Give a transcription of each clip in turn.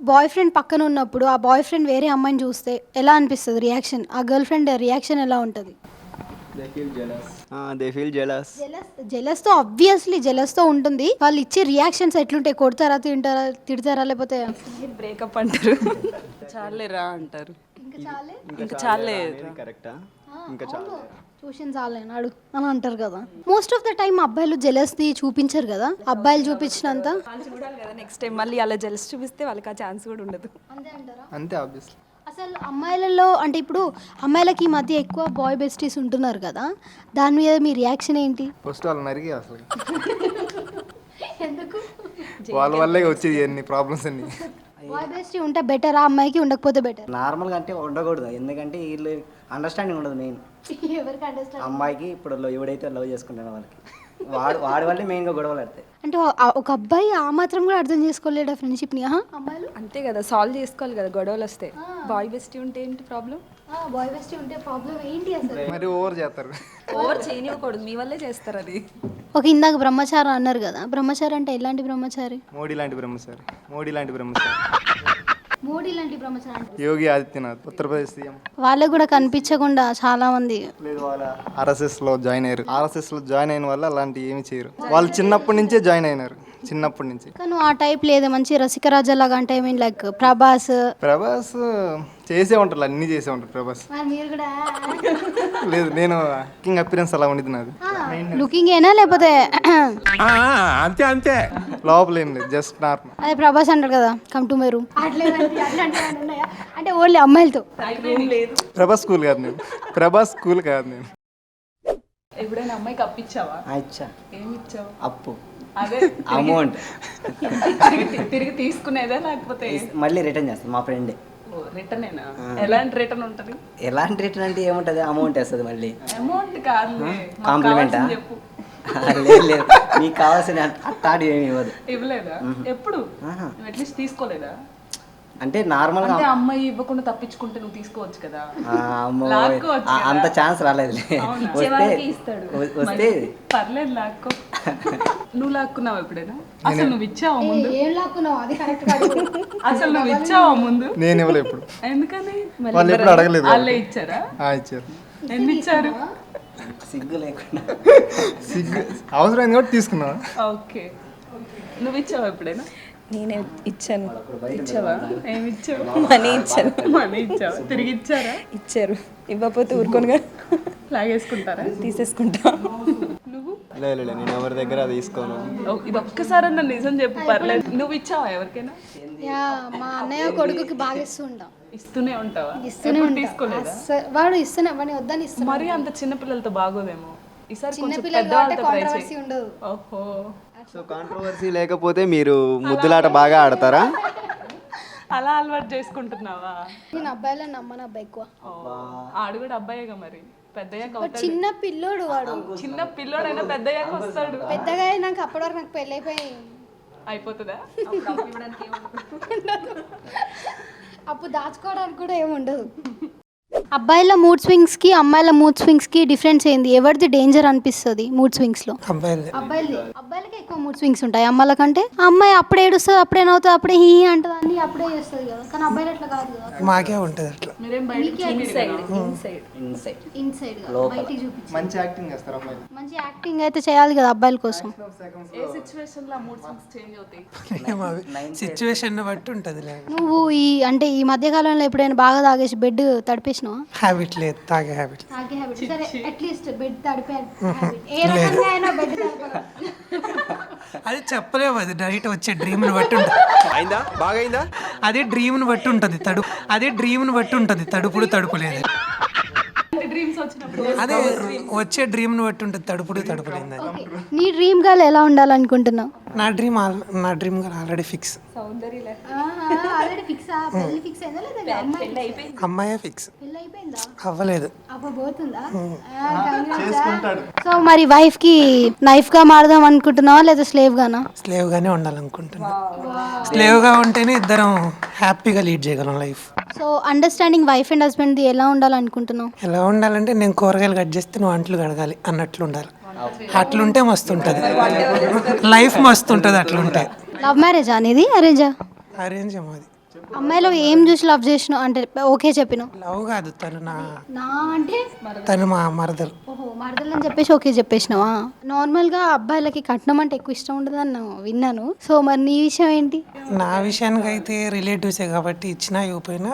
Boy friend పక్కన ఉన్నప్పుడు ఆ బాయ్ ఫ్రెండ్ వేరే అమ్మాయిని చూస్తే ఎలా అనిపిస్తుంది రియాక్షన్? ఆ గర్ల్ ఫ్రెండ్ రియాక్షన్ ఎలా ఉంటుంది? They feel jealous. జెలస్తో ఆబ్వియస్లీ జెలస్తో ఉంటుంది. వాళ్ళు ఇచ్చే రియాక్షన్స్ ఎట్లుంటాయి? కొడతారా, తింటారా, తిడతారా, లేకపోతే బ్రేకప్ అంటారు, చాలేరా అంటారు, ఇంకా చాలే కరెక్టా? ఇంకా చాలా ట్యూషన్ చాలేనాడు అని అంటారు కదా. మోస్ట్ ఆఫ్ ద టైం అబ్బాయిలు జెలస్ది చూపించరు కదా, అబ్బాయిలు చూపించినంత. వాళ్ళు చూడాలి కదా నెక్స్ట్ టైం, మళ్ళీ అలా జెలస్ చూపిస్తే వాళ్ళకి ఆ ఛాన్స్ కూడా ఉండదు. అంతే అంటారా? అంతే ఆబ్వియస్లీ. అసలు అమ్మాయిలలో అంటే ఇప్పుడు అమ్మాయిలకి ఈ మధ్య ఎక్కువ బాయ్ బెస్టీస్ ఉంటున్నారు కదా, దాని మీద మీ రియాక్షన్ ఏంటి? ఫస్ట్ వాళ్ళు నరికి అసలు ఎందుకు వాళ్ళ వల్లే వచ్చేది అన్ని ప్రాబ్లమ్స్ అన్ని. బాయ్ బెస్టీ ఉంటే బెటరా, అమ్మాయికి ఉండకపోతే బెటర్? నార్మల్గా అంటే ఉండకూడదు, ఎందుకంటే వీళ్ళు అండర్స్టాండింగ్ ఉండదు మెయిన్. ఎవరికి అండర్స్టాండ్? అమ్మాయికి ఇప్పుడు ఎవడైతే లవ్ చేసుకుంటానో వాళ్ళకి వాడి వల్లే మెయిన్గా గొడవలు పడతాయి. అంటే ఒక అబ్బాయి ఆ మాత్రం కూడా అర్థం చేసుకోలేడా ఫ్రెండ్షిప్ని? అమ్మాయిలు అంతే కదా, సాల్వ్ చేసుకోవాలి కదా గొడవలు వస్తే. బాయ్ బెస్టీ ఉంటే ఏంటి ప్రాబ్లం? బాయ్ బెస్టీ ఉంటే ప్రాబ్లం ఏంటి అసలు? మరి ఓవర్ చేస్తారు. ఓవర్ చేయనివ్వకూడదు, మీ వల్లే చేస్తారు అది. ఒక ఇందాక బ్రహ్మచారి అన్నారు కదా, బ్రహ్మచారి అంటే ఎలాంటి బ్రహ్మచారి? మోడీ లాంటి బ్రహ్మచారి. మోడీ లాంటి బ్రహ్మచారి. మోడీ లాంటి బ్రహ్మచారి యోగి ఆదిత్యనాథ్ ఉత్తరప్రదేశ్ సీఎం. వాళ్ళకు కూడా కనిపించకుండా చాలా మంది లేదు, వాళ్ళ ఆర్ఎస్ఎస్లో జాయిన్ అయ్యారు. ఆర్ఎస్ఎస్లో జాయిన్ అయిన వల్ల అలాంటి ఏమి చేయరు. వాళ్ళు చిన్నప్పటి నుంచే జాయిన్ అయినారు, చిన్నప్పటి నుంచి. కానీ ఆ టైప్ లేదు, మంచి రసికరాజా లాగా. అంటే ఐ మీన్ లైక్ ప్రభాస్ చేసే ఉంటారు, అన్నీ చేసే ఉంటారు ప్రభాస్. మీరు కూడా లేదు, నేను కింగ్ అపిరెన్స్ అలా ఉండేది నాది. లుకింగ్ ఏనా లేకపోతే అంతే అంతే లోపల ఏం లేదు, జస్ట్ నార్మల్. అదే ప్రభాస్ అంటారు కదా, కమ్ టు మై రూమ్ అంటే ఓన్లీ అమ్మాయిలతో. ప్రభాస్ స్కూల్ కాదు నేను, ప్రభాస్ స్కూల్ కాదు నేను. ఎప్పుడైనా అమ్మాయికి అప్పిచ్చావా? ఇచ్చా. ఏమి ఇచ్చావు? అప్పు అదే అమౌంట్ తిరిగి తీసుకునేదా లేకపోతే మళ్ళీ రిటర్న్ చేస్తాను మా ఫ్రెండే. రిటర్న్ ఎలాంటి రిటర్న్ ఉంటుంది? ఎలాంటి రిటర్న్ అంటే ఏముంటుంది, అమౌంట్ వేస్తుంది మళ్ళీ. అమౌంట్ కాదు, కాంప్లిమెంటా? చెప్పు. లేదు లేదు, మీకు కావాల్సిన అట్టాడి ఏమి ఇవ్వదు. ఇవ్వలేదా? ఎప్పుడు అట్లీస్ట్ తీసుకోలేదా? అంటే నార్మల్గా అంటే అమ్మాయి ఇవ్వకుండా తప్పించుకుంటే నువ్వు తీసుకోవచ్చు కదా. అమ్మో, లాక్కోవచ్చు కదా. అంత ఛాన్స్ రాలేదులే. వస్తే పర్లేదు, లాక్కో. నువ్వు లాక్కున్నావు ఎప్పుడైనా? అసలు నువ్వు ఇచ్చావా ముందు? ఏం లాక్కున్నావు అది కరెక్ట్. అసలు నువ్వు ఇచ్చావా ముందు? నేను ఇవ్వలే ఎప్పుడు. ఎందుకని? వాళ్ళు ఎప్పుడు అడగలేదు. వాళ్ళే ఇచ్చారా? ఇచ్చారు. ఎన్ని ఇచ్చారు? సిగ్గు లేకుండా సిగ్గు అవసరమైంది కాబట్టి తీసుకున్నా. ఓకే, నువ్వు ఇచ్చావా ఎప్పుడైనా? నేనే ఇచ్చాను. ఇచ్చావా? ఏమి ఇచ్చావు? మనీ ఇచ్చాను. మనీ ఇచ్చావా? తిరిగి ఇచ్చారా? ఇచ్చారు. ఇవ్వకపోతే ఊరుకోనుగా లాగేసుకుంటారా? తీసేసుకుంటా. నువ్వు? లేదు, నేను ఎవరి దగ్గర తీసుకోను. ఇది ఒక్కసారన్నా నిజం చెప్పు, పర్లేదు. నువ్వు ఇచ్చావా ఎవరికైనా? మా అన్నయ్య కొడుకుకి బాగా ఇస్తుంటాం. ఇస్తూనే ఉంటావా? ఇస్తూనే తీసుకోలేదా? వాడు ఇస్తూనే, వాడిని వద్దని ఇస్తున్నా. మరి అంత చిన్న పిల్లలతో బాగోదేమో. ఈసారి చిన్న కొంచెం పిల్లలు పెద్దవాళ్ళతో ట్రై కాంట్రవర్సీ చేయి. ఉండదు. ఓహో, సో కాంట్రవర్సీ లేకపోతే మీరు ముద్దులాట బాగా ఆడతారా? అలా అలవాటు చేసుకుంటున్నావా? నేను అబ్బాయిలను నమ్మను, అబ్బాయి ఎక్కువ. ఆడు కూడా అబ్బాయేగా, మరి పెద్దయ్యాక అవుతాడు. చిన్న పిల్లోడు వాడు. చిన్న పిల్లోడైనా పెద్దయ్యాక వస్తాడు. పెద్దగా నాకు అప్పటి వరకు నాకు పెళ్ళి అయిపోతుందా? అప్పు దాచుకోవడానికి కూడా ఏమి ఉండదు. అబ్బాయిల మూడ్ స్వింగ్స్కి అమ్మాయిల మూడ్ స్వింగ్స్కి డిఫరెన్స్ ఏంది? ఎవరిది డేంజర్ అనిపిస్తుంది మూడ్ స్వింగ్స్లో? అబ్బాయిలకి ఎక్కువ మూడ్ స్వింగ్స్ ఉంటాయి అమ్మాయిల కంటే. అమ్మాయి అప్పుడే ఏడుస్తుంది, అప్పుడే నవ్వుతుంది, అప్పుడే హీ అంటుంది, అన్ని అప్పుడే చేస్తుంది కదా. కానీ అబ్బాయిలు అట్లా కాదు కదా. మాకే ఉంటుంది అట్లా. మీరేం బయట ఇన్సైడ్ బయటికి చూపించి మంచి యాక్టింగ్ చేస్తారు అమ్మాయిలు. మంచి యాక్టింగ్ అయితే చేయాలి కదా అబ్బాయిల కోసం. ఏ సిచ్యువేషన్ లో మూడ్ స్వింగ్స్ చేంజ్ అవుతాయి? సిచ్యువేషన్ బట్టి ఉంటుంది. నువ్వు ఈ మధ్య కాలంలో ఎప్పుడైనా బాగా తాగేసి బెడ్ తడిపేసినావా? హ్యాబిట్ లేదు, తాగే హ్యాబిట్. సరే, అట్లీస్ట్ బెడ్ తడిపే హ్యాబిట్ ఏ రకంగా అయినా బెడ్ తడపడం. అది చెప్పలేము, అది డైరెక్ట్ వచ్చే డ్రీమ్ని బట్టి ఉంటుంది. అయిందా? బాగా అయిందా? అదే డ్రీమ్ని బట్టి ఉంటుంది తడుపుడు తడుపులేదు. అదే వచ్చే డ్రీమ్ని బట్టి ఉంటుంది, తడుపులేదు. నీ డ్రీమ్ గర్ల్ ఎలా ఉండాలనుకుంటున్నావు? నా డ్రీమ్ గర్ల్ ఆల్రెడీ ఫిక్స్. అమ్మాయే ఫిక్స్. అవ్వలేదు. సో మరి వైఫ్ కి నైఫ్ గా మారదాం అనుకుంటున్నావా లేదా స్లేవ్ గానా? స్లేవ్ గానే ఉండాలనుకుంటున్నా. స్లేవ్ గా ఉంటేనే ఇద్దరం హ్యాపీగా లీడ్ చేయగలం life. So understanding wife and husband ఎలా ఉండాలనుకుంటున్నావు? ఎలా ఉండాలంటే నేను కూరగాయలు కట్ చేస్తే నువ్వు అంట్లు కడగాలి అన్నట్లు ఉండాలి. అట్లుంటే మస్తు ఉంటుంది లైఫ్, మస్తు ఉంటుంది అట్లుంటే. లవ్ మ్యారేజా అనేది అరేంజా? అరేంజ్ మాది. అమ్మాయిలో ఏం చూసి లవ్ చేసినావు అంటే ఓకే చెప్పినావు? లవ్ కాదు, తను నా అంటే తను మా మరదలు. ఓహో మరదలు అని చెప్పేసి ఓకే చెప్పేసినావా? నార్మల్గా అబ్బాయిలకి కట్నం అంటే ఎక్కువ ఇష్టం ఉండదు అని విన్నాను. సో మరి నీ విషయం ఏంటి? నా విషయానికి అయితే రిలేటివ్సే కాబట్టి ఇచ్చినా ఇవ్వకపోయినా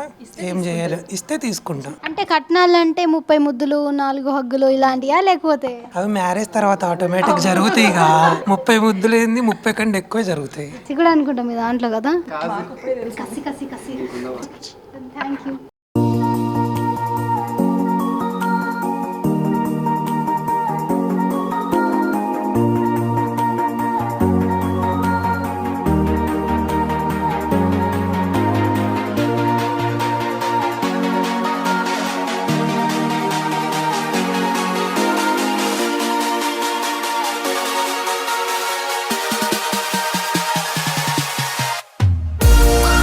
ఏం చేయాలి, ఇస్తే తీసుకుంటాం. అంటే కట్నాలు అంటే 30 ముద్దులు 4 హగ్గులు ఇలాంటియా లేకపోతే? అవి మ్యారేజ్ తర్వాత ఆటోమేటిక్ జరుగుతాయి. 30 ముద్దులు ఏంది, 30 కంటే ఎక్కువ జరుగుతాయి. కూడా అనుకుంటాం మీ దాంట్లో కదా. కసి కసి కసి. Thank you.